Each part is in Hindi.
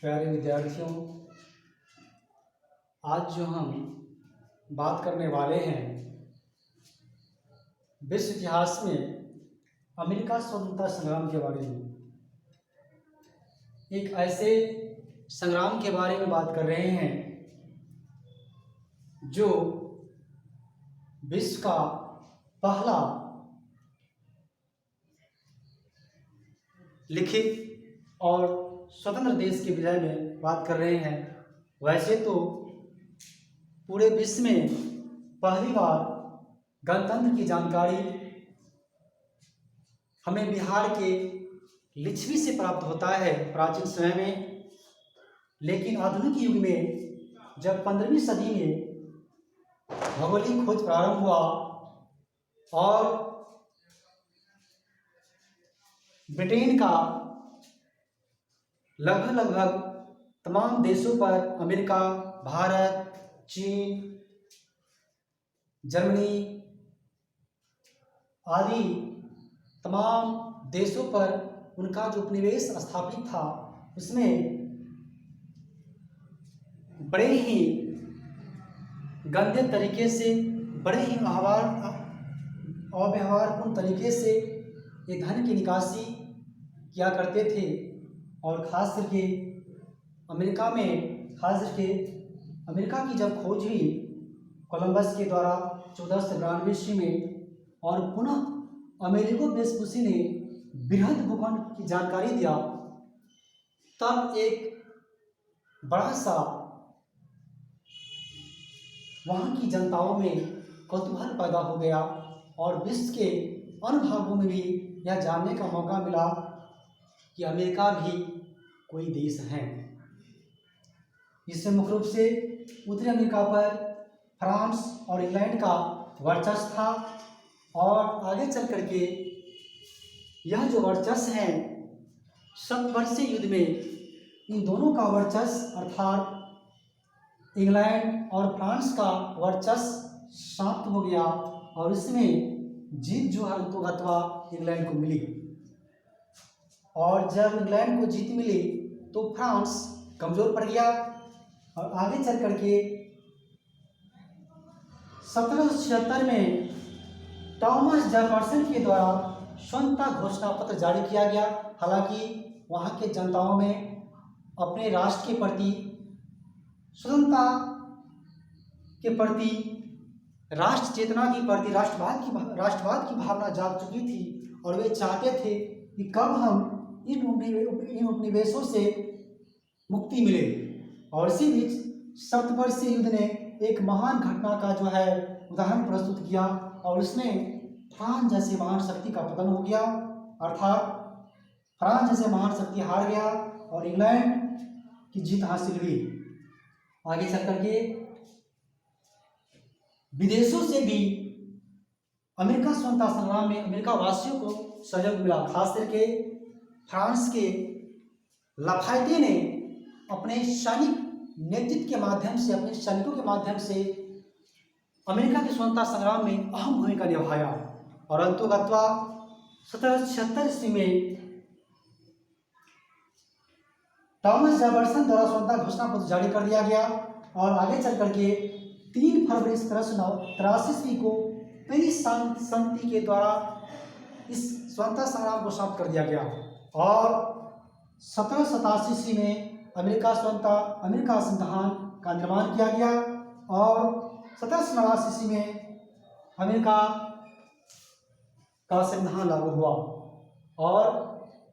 प्यारे विद्यार्थियों, आज जो हम बात करने वाले हैं विश्व इतिहास में अमेरिका स्वतंत्रता संग्राम के बारे में। एक ऐसे संग्राम के बारे में बात कर रहे हैं जो विश्व का पहला लिखित और स्वतंत्र देश के विषय में बात कर रहे हैं। वैसे तो पूरे विश्व में पहली बार गणतंत्र की जानकारी हमें बिहार के लिच्छवी से प्राप्त होता है प्राचीन समय में, लेकिन आधुनिक युग में जब 15वीं सदी में भौगोलिक खोज प्रारंभ हुआ और ब्रिटेन का लगभग तमाम देशों पर अमेरिका, भारत, चीन, जर्मनी आदि तमाम देशों पर उनका जो उपनिवेश स्थापित था, उसमें बड़े ही गंदे तरीके से, बड़े ही अव्यवहारपूर्ण तरीके से ये धन की निकासी किया करते थे। और खास करके अमेरिका की जब खोज हुई कोलंबस के द्वारा 1492 ईस्वी में, और पुनः अमेरिको वेस्पुसी ने बृहद भूखंड की जानकारी दिया, तब एक बड़ा सा वहाँ की जनताओं में कौतूहल पैदा हो गया और विश्व के अन्य भागों में भी यह जानने का मौका मिला कि अमेरिका भी कोई देश है। इसमें मुख्य रूप से उत्तरी अमेरिका पर फ्रांस और इंग्लैंड का वर्चस्व था, और आगे चल करके यह जो वर्चस्व है शतवर्षीय युद्ध में इन दोनों का वर्चस्व अर्थात इंग्लैंड और फ्रांस का वर्चस्व समाप्त हो गया, और इसमें जीत जो है अंततः इंग्लैंड को मिली। और जब इंग्लैंड को जीत मिली तो फ्रांस कमजोर पड़ गया, और आगे चल करके 1776 में थॉमस जेफरसन के द्वारा स्वतंत्रता घोषणा पत्र जारी किया गया। हालांकि वहाँ के जनताओं में अपने राष्ट्र के प्रति, स्वतंत्रता के प्रति, राष्ट्र चेतना के प्रति, राष्ट्रवाद की भावना जाग चुकी थी, और वे चाहते थे कि कब हम इन उपनिवेशों से मुक्ति मिले। और इसी बीच सप्तवर्षीय युद्ध ने एक महान घटना का जो है उदाहरण प्रस्तुत किया, और उसमें फ्रांस जैसी महान शक्ति का पतन हो गया, अर्थात फ्रांस जैसे महान शक्ति हार गया और इंग्लैंड की जीत हासिल हुई। आगे चल करके विदेशों से भी अमेरिका स्वतंत्रता संग्राम में अमेरिका वासियों को सहयोग मिला। खास करके फ्रांस के लाफायते ने अपने सैनिक नेतृत्व के माध्यम से, अपने सैनिकों के माध्यम से अमेरिका के स्वतंत्रता संग्राम में अहम भूमिका निभाया, और अंततः 1776 ईस्वी में थॉमस जेफरसन द्वारा स्वतंत्रता घोषणा पत्र जारी कर दिया गया, और आगे चल करके 3 फरवरी 1783 ईस्वी को पेरिस संधि के द्वारा इस स्वतंत्रता संग्राम को समाप्त कर दिया गया, और 1787 ईस्वी में अमेरिका संविधान का निर्माण किया गया, और 1789 ईस्वी में अमेरिका का संविधान लागू हुआ, और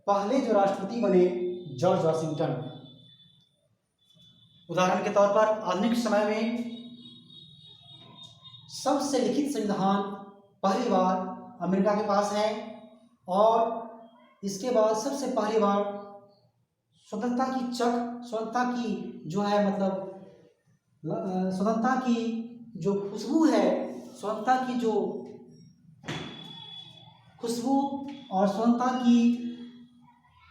पहले जो राष्ट्रपति बने जॉर्ज वाशिंगटन। उदाहरण के तौर पर आधुनिक समय में सबसे लिखित संविधान पहली बार अमेरिका के पास है, और इसके बाद सबसे पहली बार स्वतंत्रता की जो है मतलब स्वतंत्रता की जो खुशबू है, स्वतंत्रता की जो खुशबू और स्वतंत्रता की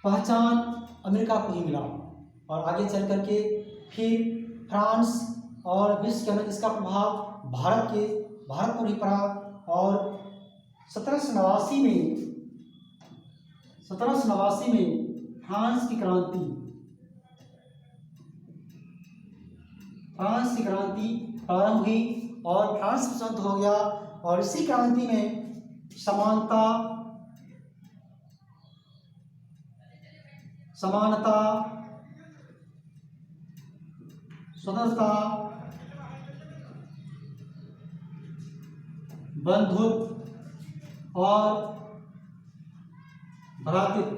पहचान अमेरिका को ही मिला। और आगे चल करके फिर फ्रांस और विश्व के अंदर इसका प्रभाव भारत को भी पड़ा, और 1789 में फ्रांस की क्रांति फ्रांस की क्रांति प्रारंभ हुई और फ्रांस स्वतंत्र हो गया। और इसी क्रांति में समानता स्वतंत्रता, बंधुत्व और भ्रातृत्व,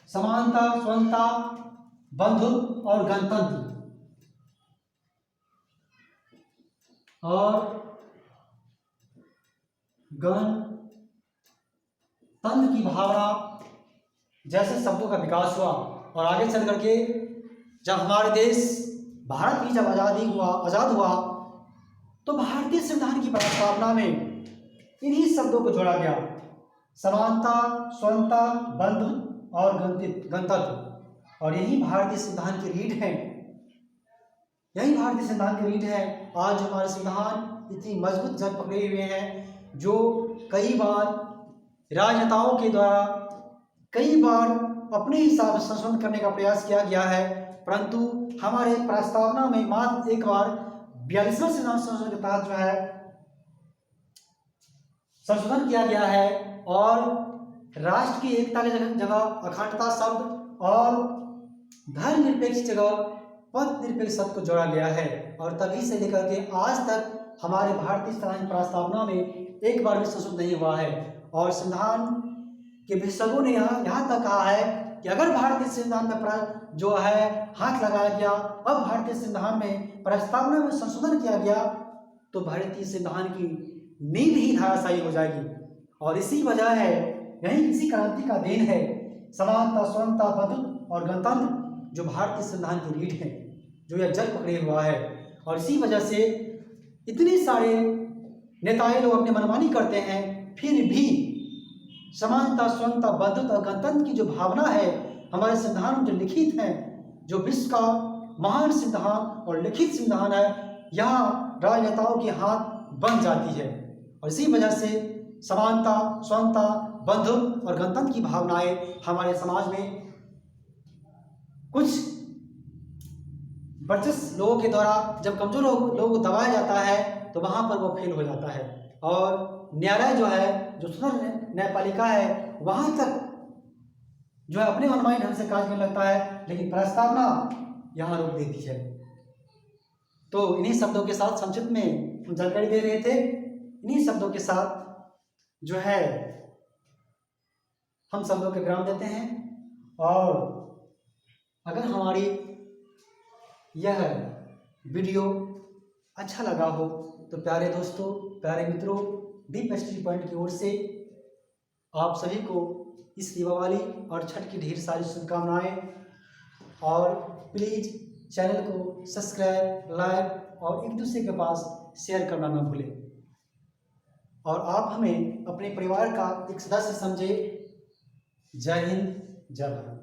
समानता, स्वतंत्रता, बंधुत्व और गणतंत्र और गणतंत्र की भावना जैसे शब्दों का विकास हुआ। और आगे चल करके जब हमारे देश भारत भी जब आज़ाद हुआ तो भारतीय संविधान की प्रस्तावना में इन्हीं शब्दों को जोड़ा गया, समानता, स्वतंत्रता, बंधुत्व और गणतंत्र। और यही भारतीय संविधान की रीढ़ है, यही भारतीय संविधान की रीढ़ है। आज हमारे संविधान इतनी मजबूत जड़ पकड़े हुए हैं जो कई बार राजनेताओं के द्वारा कई बार अपने हिसाब से संशोधन करने का प्रयास किया गया है, परंतु हमारे प्रस्तावना में मात्र एक बार 42वें संविधान संशोधन के तहत जो है संशोधन किया गया है और राष्ट्र की एकता की जगह अखंडता शब्द और धर्मनिरपेक्ष जगह पथ निरपेक्ष शब्द को जोड़ा गया है। और तभी से लेकर के आज तक हमारे भारतीय संविधान प्रस्तावना में एक बार भी संशोधन नहीं हुआ है। और संविधान के विशेषज्ञों ने यहाँ तक कहा है कि अगर भारतीय संविधान में जो है हाथ लगाया गया, अब भारतीय संविधान में प्रस्तावना में संशोधन किया गया तो भारतीय संविधान की नींव ही धराशायी हो जाएगी। और इसी वजह है, यही इसी क्रांति का देन है, समानता, स्वतंत्रता, बंधुत्व और गणतंत्र जो भारतीय संविधान की रीढ़ है, जो यह जड़ पकड़े हुआ है। और इसी वजह से इतने सारे नेताएं लोग अपनी मनमानी करते हैं, फिर भी समानता, स्वतंत्रता, बंधुत्व और गणतंत्र की जो भावना है हमारे संविधान में जो लिखित है, जो विश्व का महान संविधान और लिखित संविधान है, यहाँ राजनेताओं के हाथ बन जाती है। और इसी वजह से समानता, स्वतंत्रता, बंधुत्व और गणतंत्र की भावनाएं हमारे समाज में कुछ वर्चस्व लोगों के द्वारा जब कमजोर लोगों को दबाया जाता है तो वहां पर वो फेल हो जाता है। और न्यायालय जो है, जो स्वतंत्र न्यायपालिका है, वहां तक जो है अपने मनमानी ढंग से कार्य करने लगता है, लेकिन प्रस्तावना यहाँ रोक देती है। तो इन्हीं शब्दों के साथ संक्षिप्त में हम जानकारी दे रहे थे। इन्हीं शब्दों के साथ जो है हम शब्दों के विराम देते हैं। और अगर हमारी यह वीडियो अच्छा लगा हो तो प्यारे दोस्तों, प्यारे मित्रों, दीप स्टडी पॉइंट की ओर से आप सभी को इस दीपावली और छठ की ढेर सारी शुभकामनाएं। और प्लीज़ चैनल को सब्सक्राइब, लाइक और एक दूसरे के पास शेयर करना न भूलें। और आप हमें अपने परिवार का एक सदस्य समझे। जय हिंद, जय भारत।